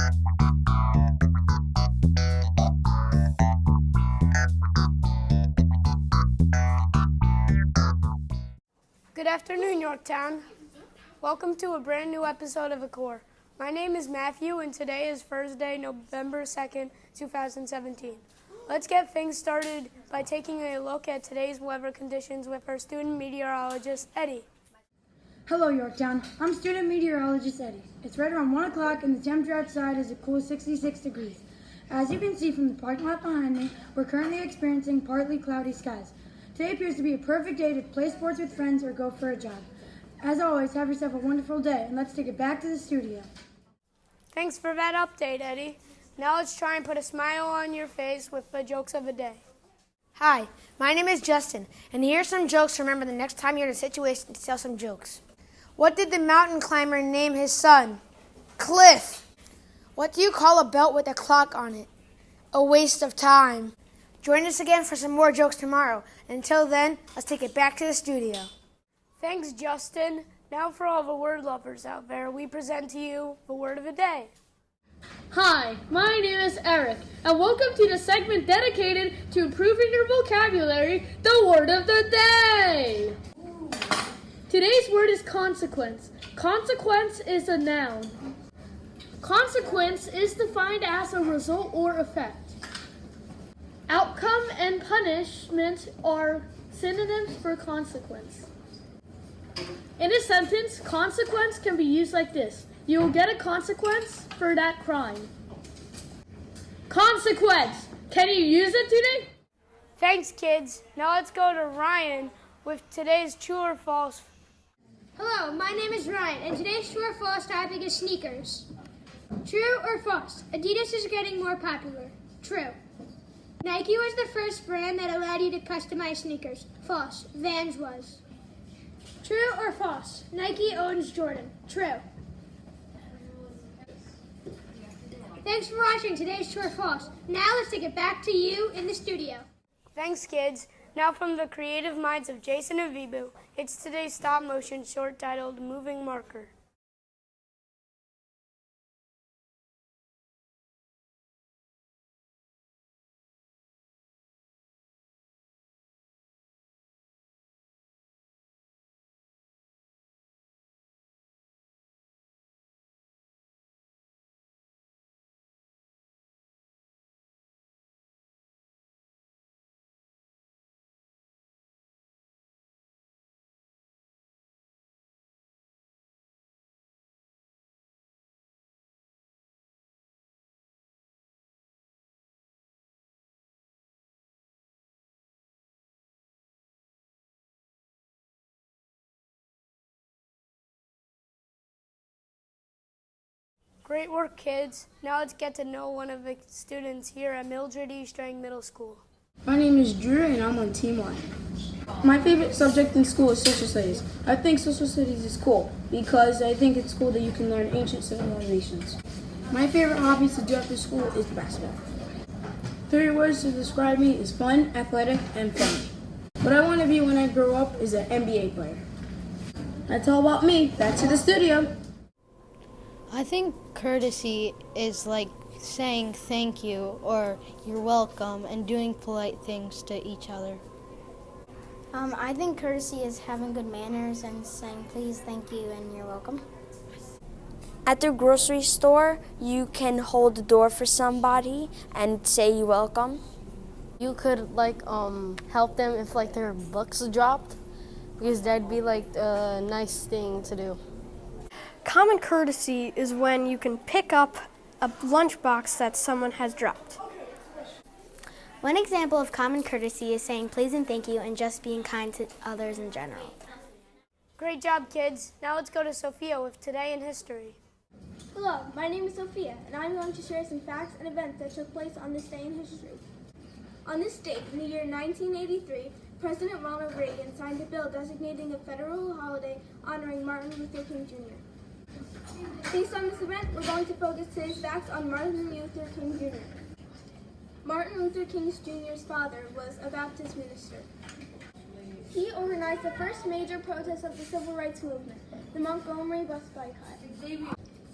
Good afternoon, Yorktown. Welcome to a brand new episode of ACORE. My name is Matthew, and today is Thursday, November 2nd, 2017. Let's get things started by taking a look at today's weather conditions with our student meteorologist, Eddie. Hello, Yorktown. I'm student meteorologist Eddie. It's right around 1 o'clock and the temperature outside is a cool 66 degrees. As you can see from the parking lot behind me, we're currently experiencing partly cloudy skies. Today appears to be a perfect day to play sports with friends or go for a jog. As always, have yourself a wonderful day, and let's take it back to the studio. Thanks for that update, Eddie. Now let's try and put a smile on your face with the jokes of the day. Hi, my name is Justin, and here are some jokes to remember the next time you're in a situation to tell some jokes. What did the mountain climber name his son? Cliff. What do you call a belt with a clock on it? A waste of time. Join us again for some more jokes tomorrow. Until then, let's take it back to the studio. Thanks, Justin. Now for all the word lovers out there, we present to you the word of the day. Hi, my name is Eric, and welcome to the segment dedicated to improving your vocabulary, the word of the day. Today's word is consequence. Consequence is a noun. Consequence is defined as a result or effect. Outcome and punishment are synonyms for consequence. In a sentence, consequence can be used like this. You will get a consequence for that crime. Consequence! Can you use it today? Thanks, kids. Now let's go to Ryan with today's true or false. Hello, my name is Ryan, and today's true or false topic is sneakers. True or false? Adidas is getting more popular. True. Nike was the first brand that allowed you to customize sneakers. False. Vans was. True or false? Nike owns Jordan. True. Thanks for watching today's True or False. Now let's take it back to you in the studio. Thanks, kids. Now from the creative minds of Jason and Vibu, it's today's stop motion short titled Moving Marker. Great work, kids. Now let's get to know one of the students here at Mildred E. Strang Middle School. My name is Drew and I'm on Team 1. My favorite subject in school is social studies. I think social studies is cool because I think it's cool that you can learn ancient civilizations. My favorite hobby to do after school is basketball. 3 words to describe me is fun, athletic, and funny. What I want to be when I grow up is an NBA player. That's all about me. Back to the studio. I think courtesy is like saying thank you or you're welcome and doing polite things to each other. I think courtesy is having good manners and saying please, thank you, and you're welcome. At the grocery store, you can hold the door for somebody and say you're welcome. You could help them if their books dropped, because that'd be a nice thing to do. Common courtesy is when you can pick up a lunchbox that someone has dropped. One example of common courtesy is saying please and thank you and just being kind to others in general. Great job, kids. Now let's go to Sophia with Today in History. Hello, my name is Sophia, and I'm going to share some facts and events that took place on this day in history. On this date, in the year 1983, President Ronald Reagan signed a bill designating a federal holiday honoring Martin Luther King Jr. Based on this event, we're going to focus today's facts on Martin Luther King Jr. Martin Luther King Jr.'s father was a Baptist minister. He organized the first major protest of the civil rights movement, the Montgomery bus boycott.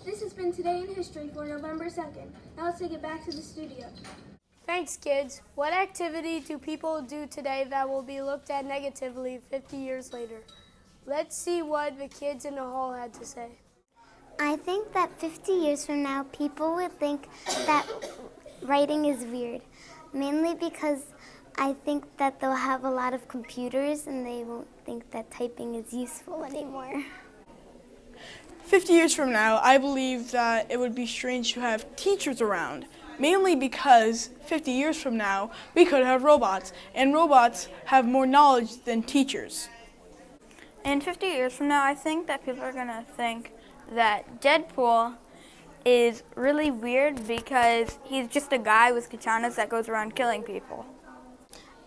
This has been Today in History for November 2nd. Now let's take it back to the studio. Thanks, kids. What activity do people do today that will be looked at negatively 50 years later? Let's see what the kids in the hall had to say. I think that 50 years from now, people would think that writing is weird, mainly because I think that they'll have a lot of computers and they won't think that typing is useful anymore. 50 years from now, I believe that it would be strange to have teachers around, mainly because 50 years from now, we could have robots, and robots have more knowledge than teachers. In 50 years from now, I think that people are going to think that Deadpool is really weird because he's just a guy with katanas that goes around killing people.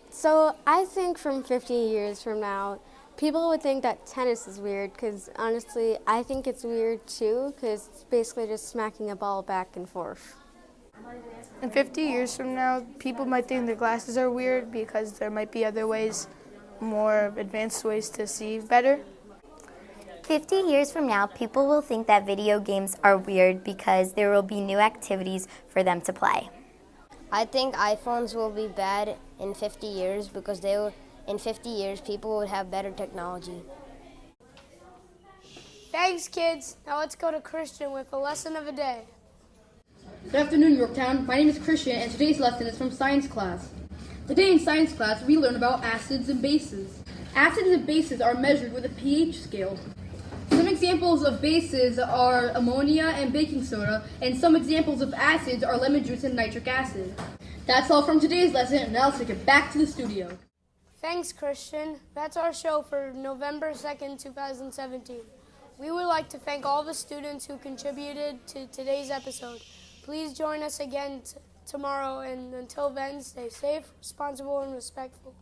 So I think from 50 years from now, people would think that tennis is weird because honestly, I think it's weird too because it's basically just smacking a ball back and forth. In 50 years from now, people might think the glasses are weird because there might be other ways, more advanced ways to see better. 50 years from now, people will think that video games are weird because there will be new activities for them to play. I think iPhones will be bad in 50 years because in 50 years people would have better technology. Thanks, kids. Now let's go to Christian with the lesson of the day. Good afternoon, Yorktown. My name is Christian, and today's lesson is from science class. Today in science class, we learn about acids and bases. Acids and bases are measured with a pH scale. Some examples of bases are ammonia and baking soda, and some examples of acids are lemon juice and nitric acid. That's all from today's lesson, and now let's take it back to the studio. Thanks, Christian. That's our show for November 2nd, 2017. We would like to thank all the students who contributed to today's episode. Please join us again tomorrow, and until then, stay safe, responsible, and respectful.